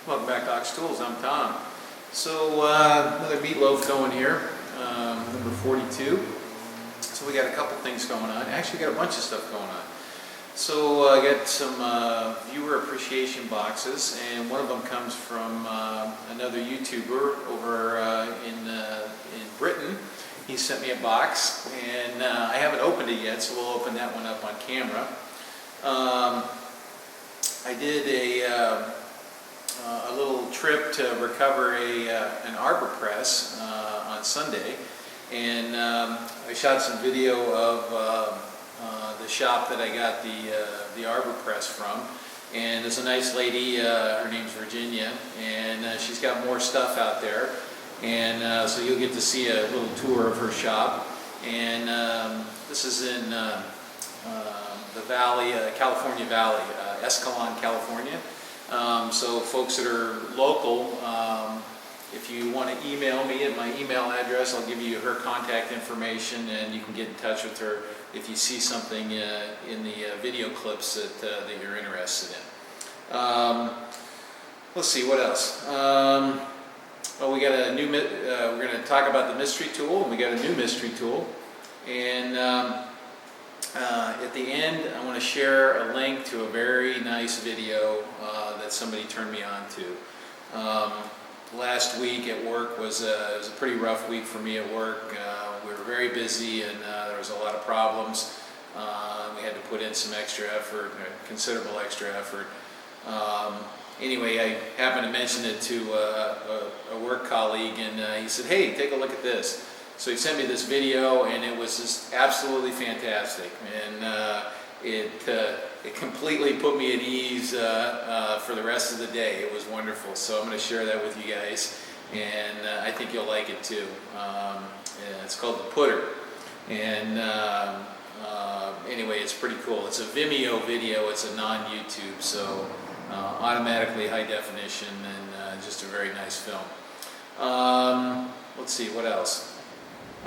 Welcome back to Ox Tools. I'm Tom. So another Meatloaf going here, number 42. So we got a couple things going on. Actually, got a bunch of stuff going on. So I got some viewer appreciation boxes, and one of them comes from another YouTuber over in Britain. He sent me a box, and I haven't opened it yet, so we'll open that one up on camera. I did a little trip to recover an Arbor press on Sunday, and I shot some video of the shop that I got the Arbor press from. And there's a nice lady, her name's Virginia, and she's got more stuff out there, and so you'll get to see a little tour of her shop. And this is in the valley, California Valley, Escalon, California. So folks that are local, if you want to email me at my email address, I'll give you her contact information, and you can get in touch with her if you see something in the video clips that you're interested in. Let's see, what else? Well, we got a new, we're going to talk about the mystery tool, and we got a new mystery tool. And at the end, I want to share a link to a very nice video that somebody turned me on to. Last week at work was it was a pretty rough week for me at work. We were very busy, and there was a lot of problems. We had to put in some extra effort, considerable extra effort. Anyway, I happened to mention it to a work colleague, and he said, "Hey, take a look at this." So he sent me this video, and it was just absolutely fantastic, and it completely put me at ease for the rest of the day. It was wonderful. So I'm going to share that with you guys, and I think you'll like it too. It's called The Putter, and anyway, it's pretty cool. It's a Vimeo video. It's a non-YouTube, so automatically high definition, and just a very nice film. Let's see, what else?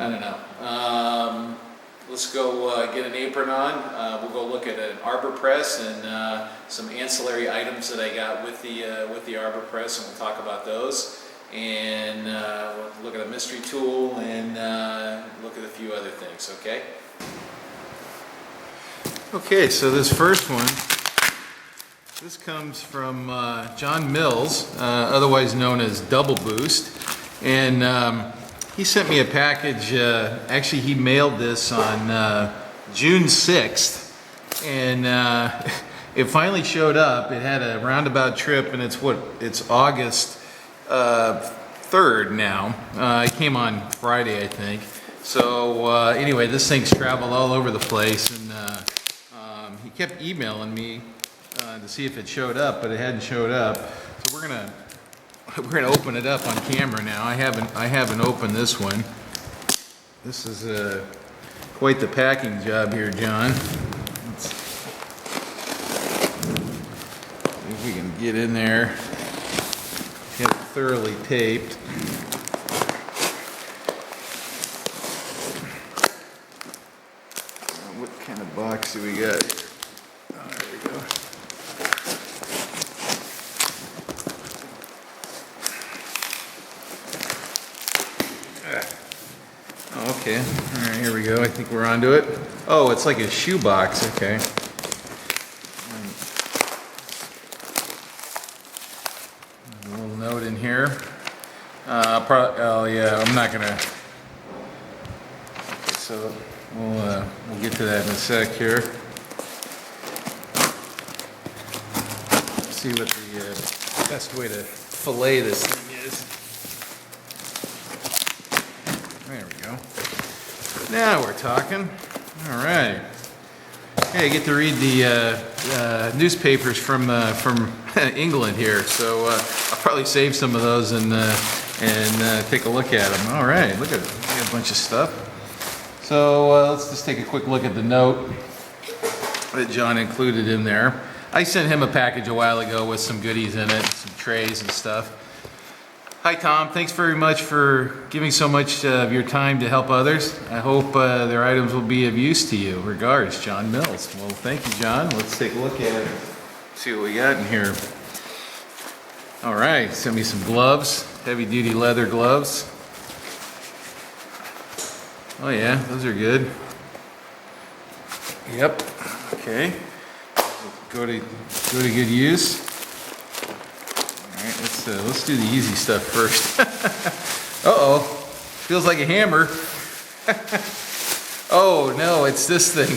I don't know. Let's go get an apron on. We'll go look at an Arbor press and some ancillary items that I got with the Arbor press, and we'll talk about those. And we'll look at a mystery tool and look at a few other things. Okay. Okay. So this first one, this comes from John Mills, otherwise known as Double Boost, and he sent me a package. Actually, he mailed this on June 6th, and it finally showed up. It had a roundabout trip, and it's August 3rd now. It came on Friday, I think. So anyway, this thing's traveled all over the place, and he kept emailing me to see if it showed up, but it hadn't showed up. So we're gonna open it up on camera now. I haven't opened this one. This is quite the packing job here, John. Let's see if we can get in there. Get it thoroughly taped. What kind of box do we got here? Oh, there we go. Okay, all right, here we go. I think we're onto it. Oh, it's like a shoe box. Okay. A little note in here. Oh yeah, I'm not gonna. Okay, so we'll get to that in a sec here. Let's see what the best way to fillet this thing is. There we go. Now we're talking. All right. Hey, I get to read the newspapers from England here, so I'll probably save some of those and take a look at them. All right, look at it. We got a bunch of stuff. So let's just take a quick look at the note that John included in there. I sent him a package a while ago with some goodies in it, some trays and stuff. Hi Tom, thanks very much for giving so much of your time to help others. I hope their items will be of use to you. Regards, John Mills. Well, thank you, John. Let's take a look at it. See what we got in here. All right, sent me some gloves, heavy duty leather gloves. Oh yeah, those are good. Yep. Okay. Go to good use. All right, let's do the easy stuff first. Uh-oh, feels like a hammer. Oh no, it's this thing.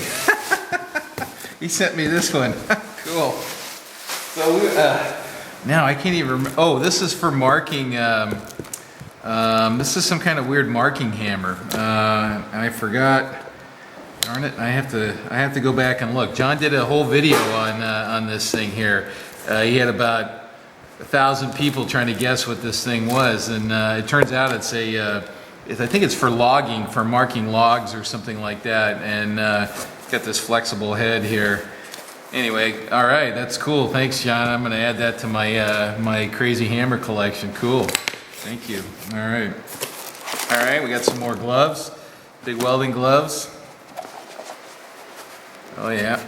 He sent me this one. Cool. So now I can't even remember. Oh, this is for marking. This is some kind of weird marking hammer. I forgot. Darn it! I have to go back and look. John did a whole video on this thing here. He had about 1,000 people trying to guess what this thing was, and it turns out it's I think it's for logging, for marking logs or something like that. And got this flexible head here. Anyway, all right, that's cool. Thanks, John. I'm going to add that to my my crazy hammer collection. Cool. Thank you. All right. All right, we got some more gloves. Big welding gloves. Oh yeah.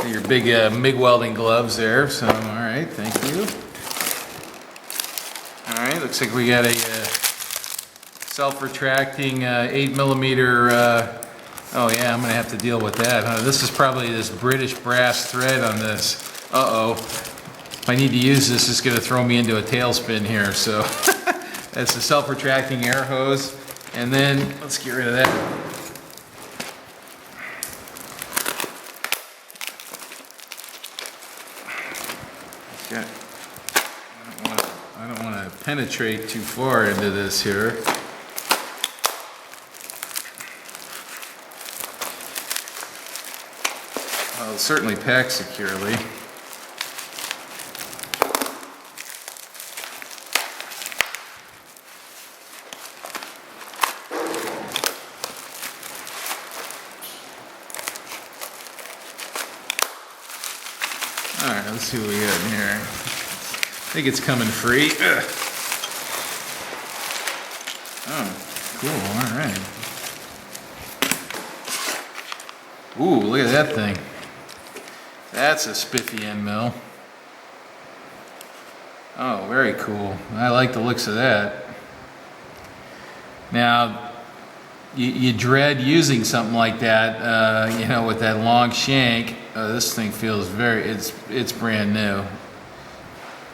Your big MIG welding gloves there. So, all right, thank you. All right, looks like we got a self-retracting 8mm. Oh yeah, I'm gonna have to deal with that. This is probably this British brass thread on this. Uh-oh. If I need to use this, it's gonna throw me into a tailspin here. So that's the self-retracting air hose. And then let's get rid of that. I don't want to penetrate too far into this here. Well, it'll certainly pack securely. Alright, let's see what we got in here. I think it's coming free. Ugh. Oh, cool, alright. Ooh, look at that thing. That's a spiffy end mill. Oh, very cool. I like the looks of that. Now, you dread using something like that, you know, with that long shank. This thing feels it's brand new.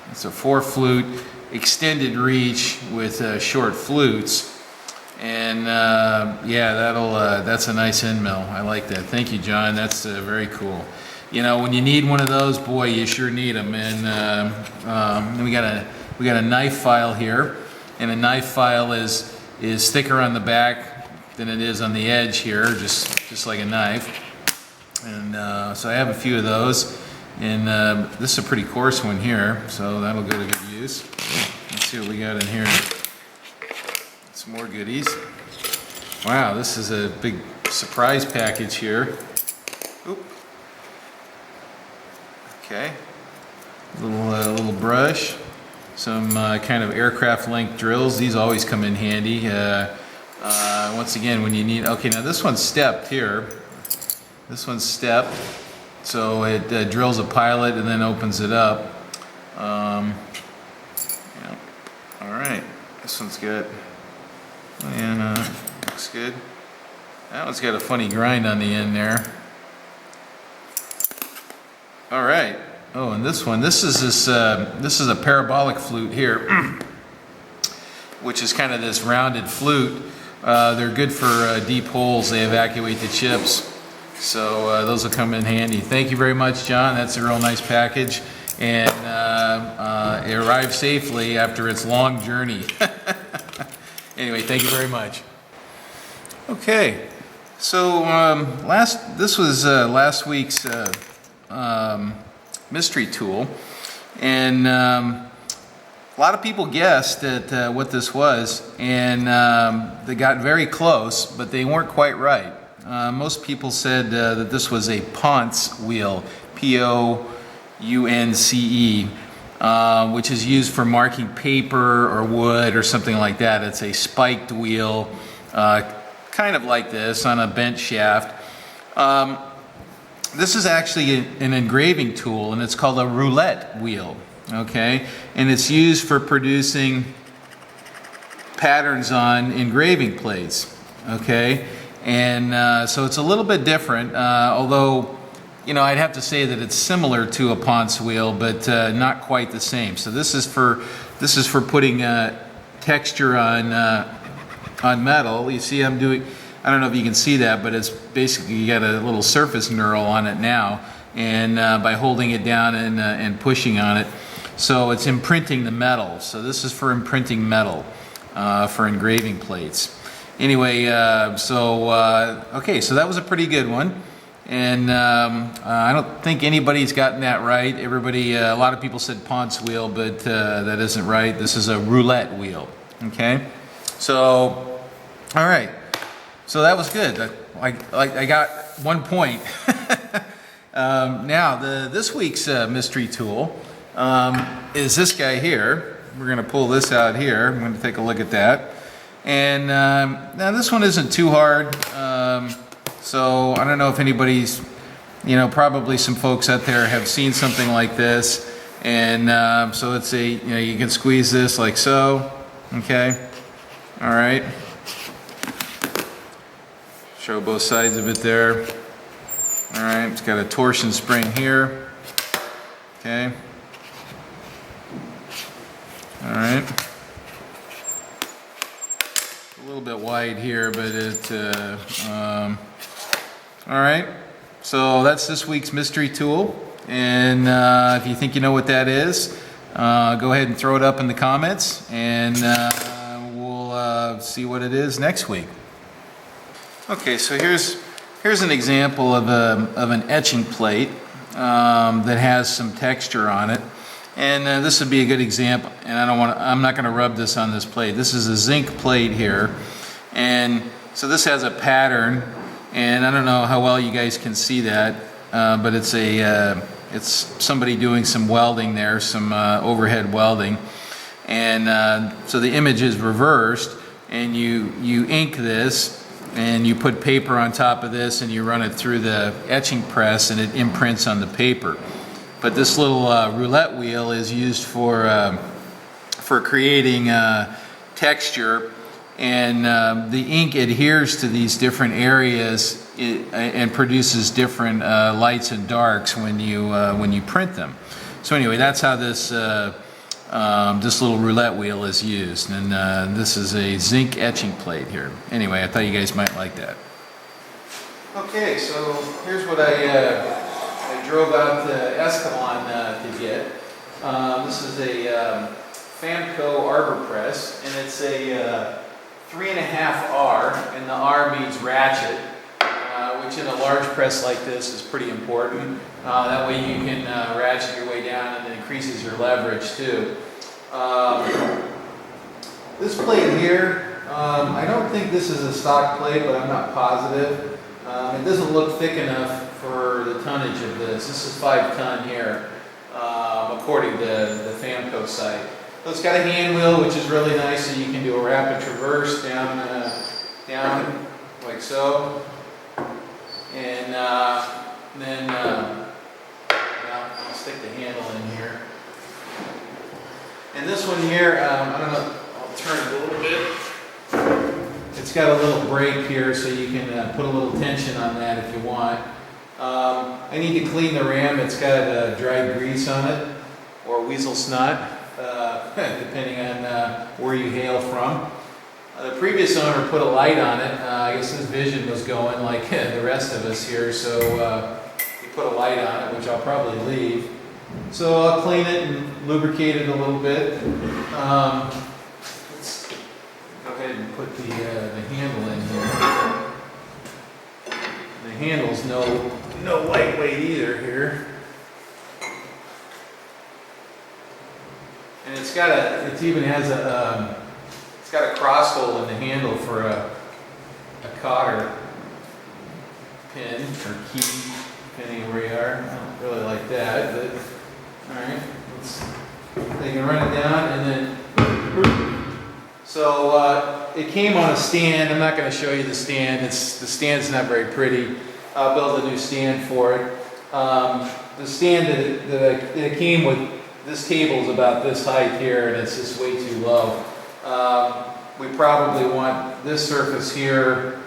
It's a 4-flute extended reach with short flutes, and yeah, that's a nice end mill. I like that. Thank you, John. That's very cool. You know, when you need one of those, boy, you sure need them. And we got a knife file here, and a knife file is thicker on the back than it is on the edge here, just like a knife. And so I have a few of those, and this is a pretty coarse one here, so that'll go to good use. Let's see what we got in here. Some more goodies. Wow, this is a big surprise package here. Oop. Okay. Little brush. Some kind of aircraft length drills. These always come in handy. Once again, when you need. Okay, now this one's stepped here. This one's stepped, so it drills a pilot and then opens it up. Yeah. All right, this one's good. And looks good. That one's got a funny grind on the end there. All right. Oh, and this one, this is a parabolic flute here, which is kind of this rounded flute. They're good for deep holes. They evacuate the chips. So those will come in handy. Thank you very much, John. That's a real nice package. And it arrived safely after its long journey. Anyway, thank you very much. Okay, so this was last week's mystery tool. And a lot of people guessed at what this was. And they got very close, but they weren't quite right. Most people said that this was a Ponce wheel, P-O-U-N-C-E, which is used for marking paper or wood or something like that. It's a spiked wheel, kind of like this on a bent shaft. This is actually an engraving tool, and it's called a roulette wheel. okay? And it's used for producing patterns on engraving plates, okay? And so it's a little bit different, although, you know, I'd have to say that it's similar to a Ponce wheel, but not quite the same. So this is for putting texture on metal. You see, I'm doing. I don't know if you can see that, but it's basically you got a little surface knurl on it now, and by holding it down and pushing on it, so it's imprinting the metal. So this is for imprinting metal for engraving plates. Anyway, okay, so that was a pretty good one, and I don't think anybody's gotten that right. Everybody, a lot of people said Ponce wheel, but that isn't right. This is a roulette wheel. Okay, so all right. So that was good. I got 1 point. Now, this week's mystery tool is this guy here. We're going to pull this out here. I'm going to take a look at that. And now this one isn't too hard. So I don't know if anybody's, you know, probably some folks out there have seen something like this. And so it's you know, you can squeeze this like so. Okay. All right. Show both sides of it there. All right, it's got a torsion spring here. Okay. All right. A little bit wide here, but all right. So that's this week's mystery tool. And if you think you know what that is, go ahead and throw it up in the comments, and we'll see what it is next week. Okay, so here's an example of an etching plate that has some texture on it, and this would be a good example. And I'm not going to rub this on this plate. This is a zinc plate here, and so this has a pattern, and I don't know how well you guys can see that, but it's somebody doing some welding there, some overhead welding, and so the image is reversed, and you ink this. And you put paper on top of this, and you run it through the etching press, and it imprints on the paper. But this little roulette wheel is used for creating texture, and the ink adheres to these different areas and produces different lights and darks when you print them. So anyway, that's how this little roulette wheel is used, and this is a zinc etching plate here. Anyway, I thought you guys might like that. Okay, so here's what I drove out to Escalon to get. This is a Famco Arbor press, and it's a 3.5 R, and the R means ratchet, which in a large press like this is pretty important. That way you can ratchet your way down, and it increases your leverage too. This plate here, I don't think this is a stock plate, but I'm not positive. It doesn't look thick enough for the tonnage of this. This is 5 ton here, according to the Famco site. So it's got a hand wheel, which is really nice, so you can do a rapid traverse down like so. And then I'll stick the handle in here. And this one here, I don't know, I'll turn it a little bit. It's got a little brake here, so you can put a little tension on that if you want. I need to clean the ram. It's got dried grease on it, or weasel snot, depending on where you hail from. The previous owner put a light on it. I guess his vision was going like the rest of us here, so he put a light on it, which I'll probably leave. So I'll clean it and lubricate it a little bit. Let's go ahead and put the handle in here. The handle's no lightweight either here. And it even has it's got a cross hole in the handle for a cotter pin or key, depending on where you are. I don't really like that, but alright, they can run it down, and then so it came on a stand. I'm not going to show you the stand. The stand's not very pretty. I'll build a new stand for it. The stand that it came with this cable is about this height here, and it's just way too low. We probably want this surface here,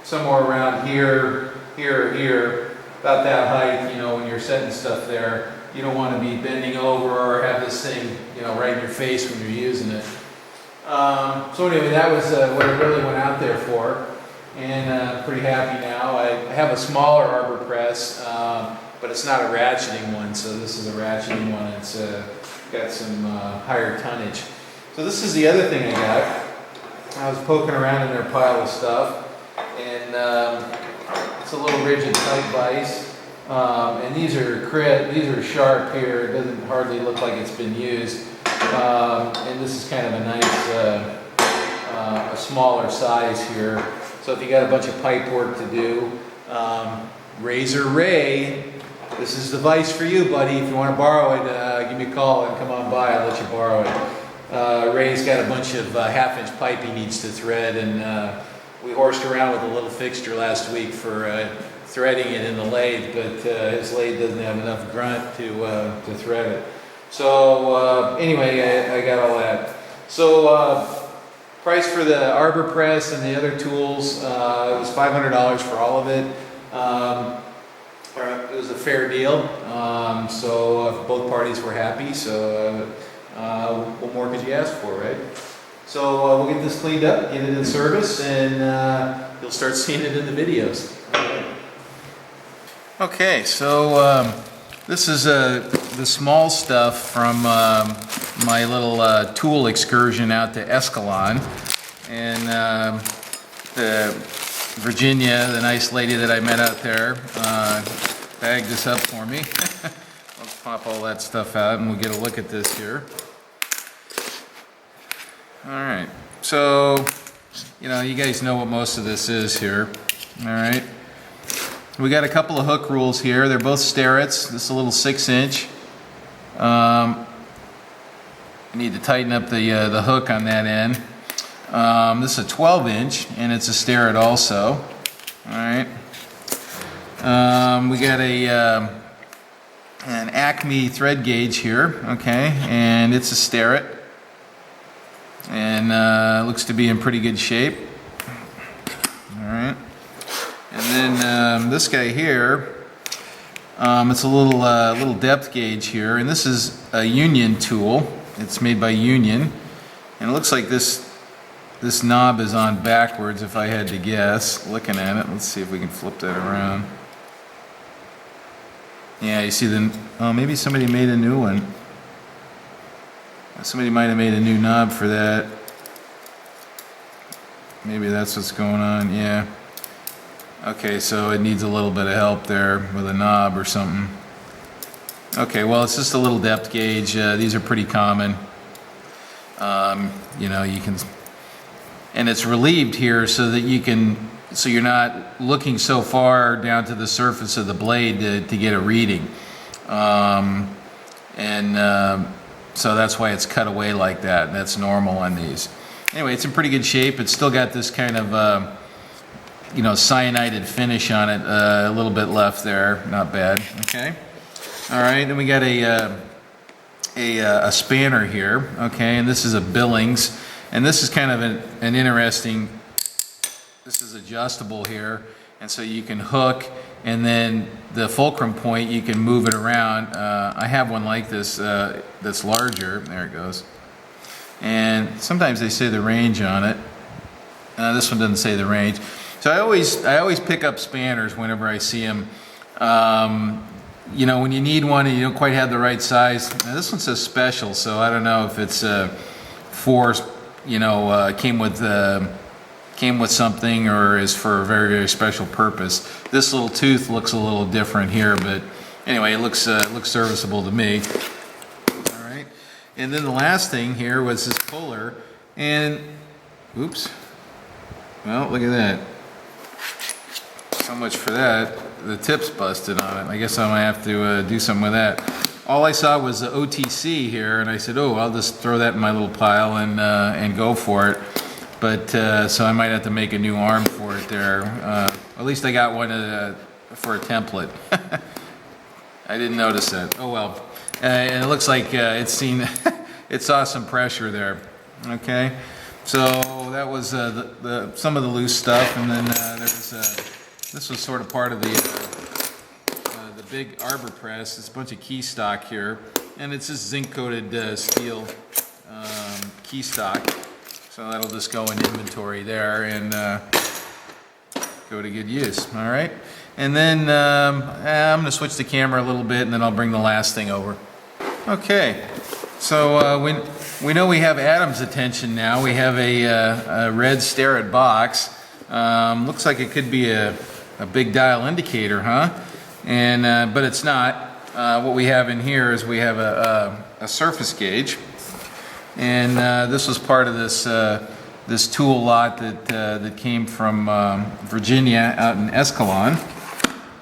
somewhere around here, here, about that height, you know, when you're setting stuff there. You don't want to be bending over or have this thing, you know, right in your face when you're using it. So anyway, that was what I really went out there for, and pretty happy now. I have a smaller Arbor press, but it's not a ratcheting one, so this is a ratcheting one. It's got some higher tonnage. So this is the other thing I got. I was poking around in their pile of stuff, and it's a little rigid tight vise. And these are sharp here. It doesn't hardly look like it's been used. And this is kind of a nice, a smaller size here. So if you got a bunch of pipe work to do, Razor Ray, this is the vise for you, buddy. If you want to borrow it, give me a call and come on by. I'll let you borrow it. Ray's got a bunch of half-inch pipe he needs to thread, and we horsed around with a little fixture last week for threading it in the lathe, but his lathe doesn't have enough grunt to thread it. So anyway, I got all that. So price for the Arbor press and the other tools, it was $500 for all of it. It was a fair deal, so both parties were happy. So what more could you ask for, right? So we'll get this cleaned up, get it in service, and you'll start seeing it in the videos. Okay, so this is the small stuff from my little tool excursion out to Escalon, and Virginia, the nice lady that I met out there, bagged this up for me. Let's pop all that stuff out and we'll get a look at this here. Alright, so, you know, you guys know what most of this is here. Alright, we got a couple of hook rules here. They're both Starretts. This is a little 6-inch. I need to tighten up the hook on that end. This is a 12-inch, and it's a Starrett also. Alright, we got an Acme thread gauge here, okay, and it's a Starrett. And looks to be in pretty good shape. Alright. And then this guy here, it's a little depth gauge here, and this is a Union tool. It's made by Union, and it looks like this knob is on backwards, if I had to guess, looking at it. Let's see if we can flip that around. Yeah, you see maybe somebody made a new one. Somebody might have made a new knob for that. Maybe that's what's going on, yeah. Okay, so it needs a little bit of help there with a knob or something. Okay, well, it's just a little depth gauge. These are pretty common. You know, you can, and it's relieved here so that so you're not looking so far down to the surface of the blade to get a reading. So that's why it's cut away like that, and that's normal on these. Anyway, it's in pretty good shape. It's still got this kind of, you know, cyanided finish on it, a little bit left there, not bad, okay? All right, then we got a spanner here, okay, and this is a Billings, and this is kind of an interesting, this is adjustable here, and so you can hook, and then the fulcrum point, you can move it around. I have one like this that's larger. There it goes. And sometimes they say the range on it. This one doesn't say the range. So I always pick up spanners whenever I see them. You know, when you need one and you don't quite have the right size. Now this one says special, so I don't know if it's came with something or is for a very, very special purpose. This little tooth looks a little different here, but anyway, it looks serviceable to me. All right, and then the last thing here was this puller, and oops, well, look at that. So much for that. The tip's busted on it. I guess I might have to do something with that. All I saw was the OTC here, and I said, oh, I'll just throw that in my little pile and go for it. But so I might have to make a new arm for it there. At least I got one for a template. I didn't notice that. Oh well. And it looks like it's seen, it saw some pressure there. Okay, so that was some of the loose stuff, and then this was sort of part of the big Arbor press. It's a bunch of key stock here, and it's just zinc coated steel key stock. So that'll just go in inventory there and go to good use. All right, and then I'm going to switch the camera a little bit, and then I'll bring the last thing over. Okay, so we know we have Adam's attention now. We have a red Starrett box. Looks like it could be a big dial indicator, huh? And but it's not. What we have in here is we have a surface gauge, and this was part of this tool lot that came from Virginia out in Escalon,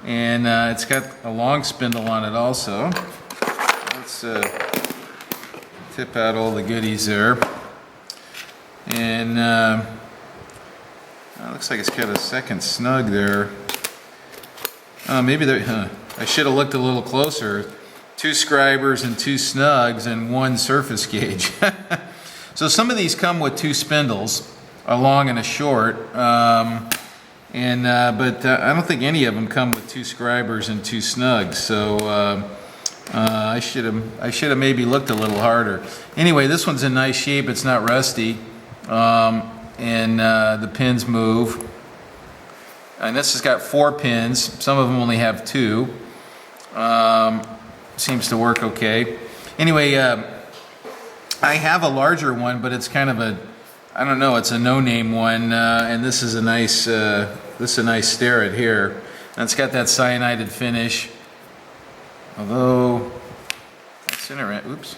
and it's got a long spindle on it also. Let's tip out all the goodies there, and looks like it's got a second snug there. Maybe there. I should have looked a little closer. 2 scribers and 2 snugs and 1 surface gauge. So some of these come with 2 spindles, a long and a short, but I don't think any of them come with 2 scribers and 2 snugs. So I should have maybe looked a little harder. Anyway, this one's in nice shape. It's not rusty, and the pins move. And this has got 4 pins. Some of them only have 2. Seems to work okay. Anyway, I have a larger one, but it's kind of I don't know, it's a no-name one, and this is a nice Starrett here. And it's got that cyanided finish. Although that's interesting. Oops,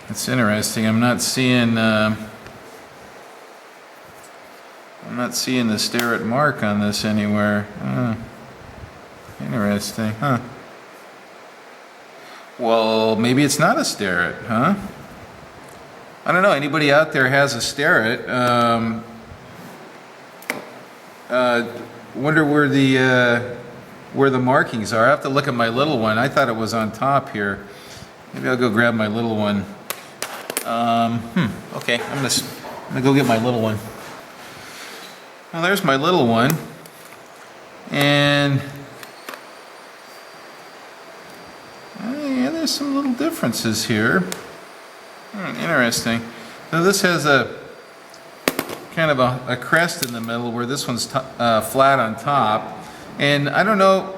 that's interesting. I'm not seeing the Starrett mark on this anywhere. Interesting, huh? Well, maybe it's not a Starrett, huh? I don't know. Anybody out there has a Starrett? Wonder where the markings are. I have to look at my little one. I thought it was on top here. Maybe I'll go grab my little one. Okay, I'm gonna go get my little one. Well, there's my little one, and yeah, there's some little differences here. Interesting. So this has a kind of a crest in the middle, where this one's flat on top, and I don't know.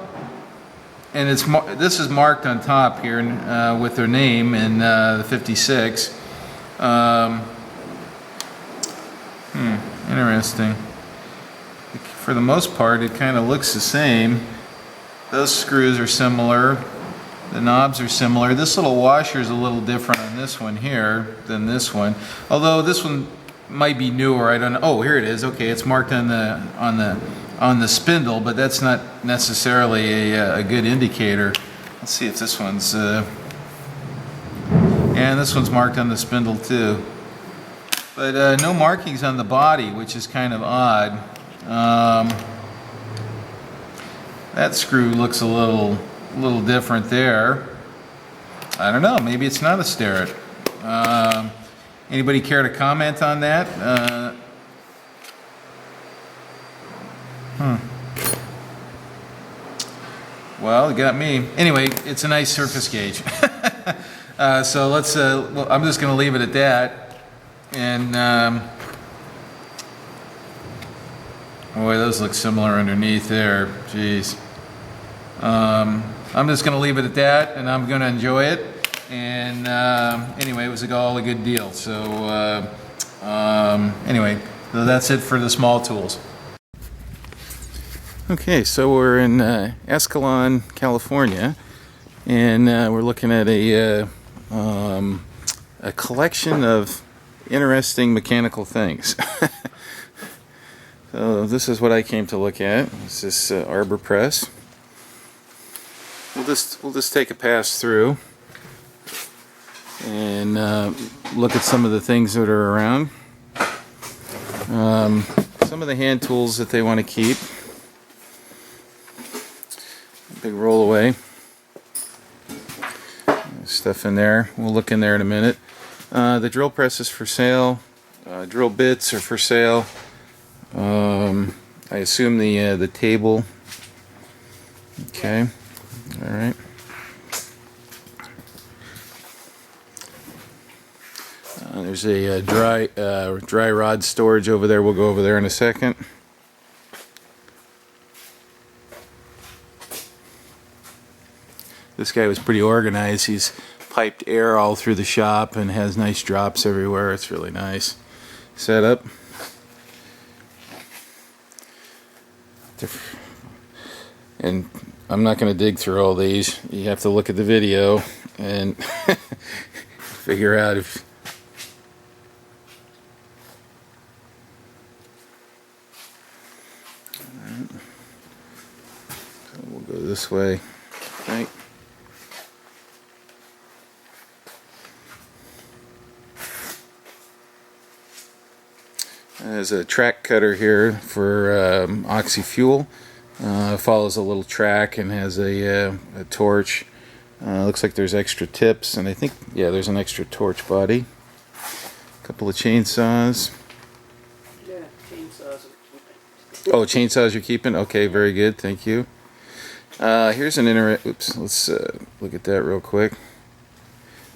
And this is marked on top here with their name in the 56. Interesting. For the most part, it kind of looks the same. Those screws are similar. The knobs are similar. This little washer is a little different on this one here than this one. Although this one might be newer. I don't know. Oh, here it is. Okay, it's marked on the spindle, but that's not necessarily a good indicator. Let's see if this one's. And this one's marked on the spindle too. But no markings on the body, which is kind of odd. That screw looks a little different there. I don't know, maybe it's not a Starrett. Anybody care to comment on that? Well, it got me. Anyway, it's a nice surface gauge. So let's, well, I'm just going to leave it at that. And, boy, those look similar underneath there. Jeez. I'm just going to leave it at that, and I'm going to enjoy it. And anyway, it was all a good deal. So anyway, so that's it for the small tools. Okay, so we're in Escalon, California, and we're looking at a collection of interesting mechanical things. So this is what I came to look at. This is Arbor press. We'll just take a pass through and look at some of the things that are around. Some of the hand tools that they want to keep. Big roll away. stuff in there. We'll look in there in a minute. The drill press is for sale. Drill bits are for sale. I assume the table. Okay. All right. There's a dry rod storage over there. We'll go over there in a second. This guy was pretty organized. He's piped air all through the shop and has nice drops everywhere. It's really nice setup. And I'm not going to dig through all these. You have to look at the video and figure out if... Alright. So we'll go this way. Right. There's a track cutter here for oxy fuel. Follows a little track and has a torch. Looks like there's extra tips, and I think, yeah, there's an extra torch body. A couple of chainsaws. Yeah, chainsaws are keeping. Oh, chainsaws you're keeping? Okay, very good, thank you. Here's an oops, let's look at that real quick.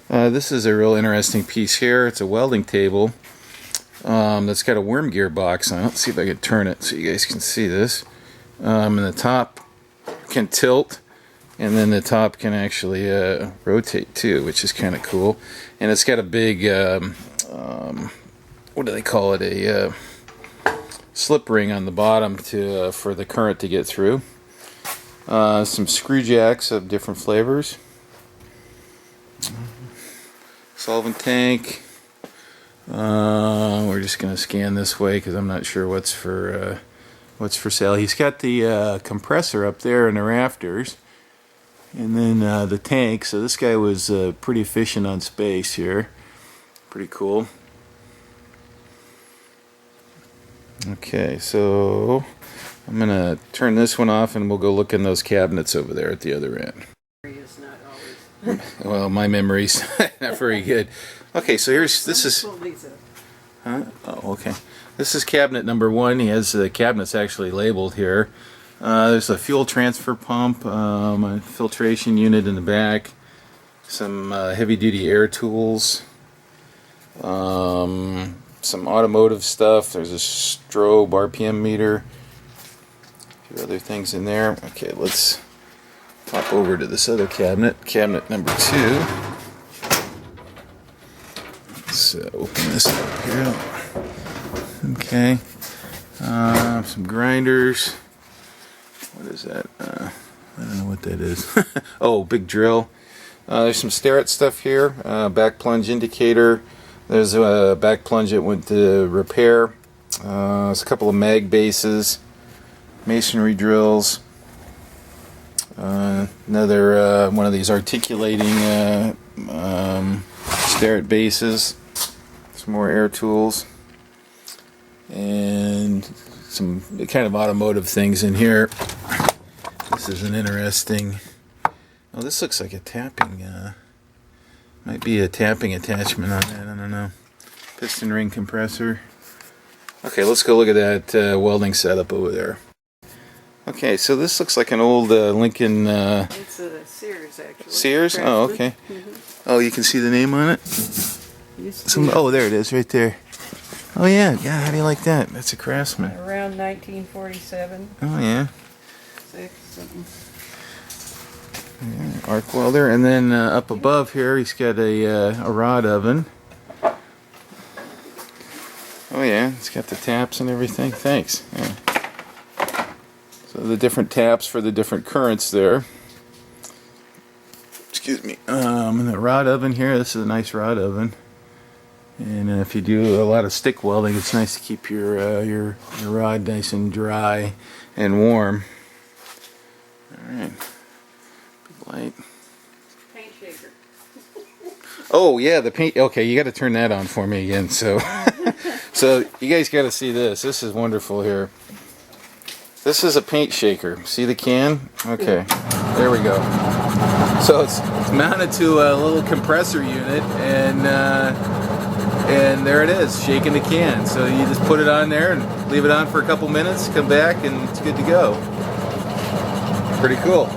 This is a real interesting piece here. It's a welding table that's got a worm gear box on it. Let's see if I can turn it so you guys can see this. And the top can tilt, and then the top can actually rotate too, which is kind of cool. And it's got a big, what do they call it? A slip ring on the bottom to for the current to get through. Some screw jacks of different flavors. Solvent tank. We're just going to scan this way because I'm not sure what's for sale. He's got the compressor up there in the rafters, and then the tank. So this guy was pretty efficient on space here. Pretty cool. Okay, so I'm going to turn this one off and we'll go look in those cabinets over there at the other end. Is not always. Well, my memory's not very good. Okay, so this is... Huh? Oh, okay. This is cabinet number 1. He has the cabinets actually labeled here. There's a fuel transfer pump, a filtration unit in the back, some heavy-duty air tools, some automotive stuff. There's a strobe RPM meter, a few other things in there. Okay, let's pop over to this other cabinet, cabinet number 2. Let's open this up here. Okay, some grinders. What is that? I don't know what that is. Oh, big drill. There's some Starrett stuff here. Back plunge indicator. There's a back plunge that went to repair. There's a couple of mag bases, masonry drills. Another one of these articulating Starrett bases. Some more air tools. And some kind of automotive things in here. This is an interesting... Oh, this looks like a tapping... might be a tapping attachment on that, I don't know. Piston ring compressor. Okay, let's go look at that welding setup over there. Okay, so this looks like an old Lincoln... It's a Sears, actually. Sears? Oh, okay. Oh, you can see the name on it? Oh, there it is, right there. Oh yeah, how do you like that? That's a Craftsman. Around 1947. Oh yeah. 6 something. Yeah, arc welder, and then up above here he's got a rod oven. Oh yeah, it's got the taps and everything. Thanks. Yeah. So the different taps for the different currents there. Excuse me. And the rod oven here. This is a nice rod oven. And if you do a lot of stick welding, it's nice to keep your rod nice and dry and warm. All right, big light. Paint shaker. Oh yeah, the paint. Okay, you got to turn that on for me again. So, so you guys got to see this. This is wonderful here. This is a paint shaker. See the can? Okay. There we go. So it's mounted to a little compressor unit, and there it is, shaking the can. So you just put it on there and leave it on for a couple minutes, come back, and it's good to go. Pretty cool.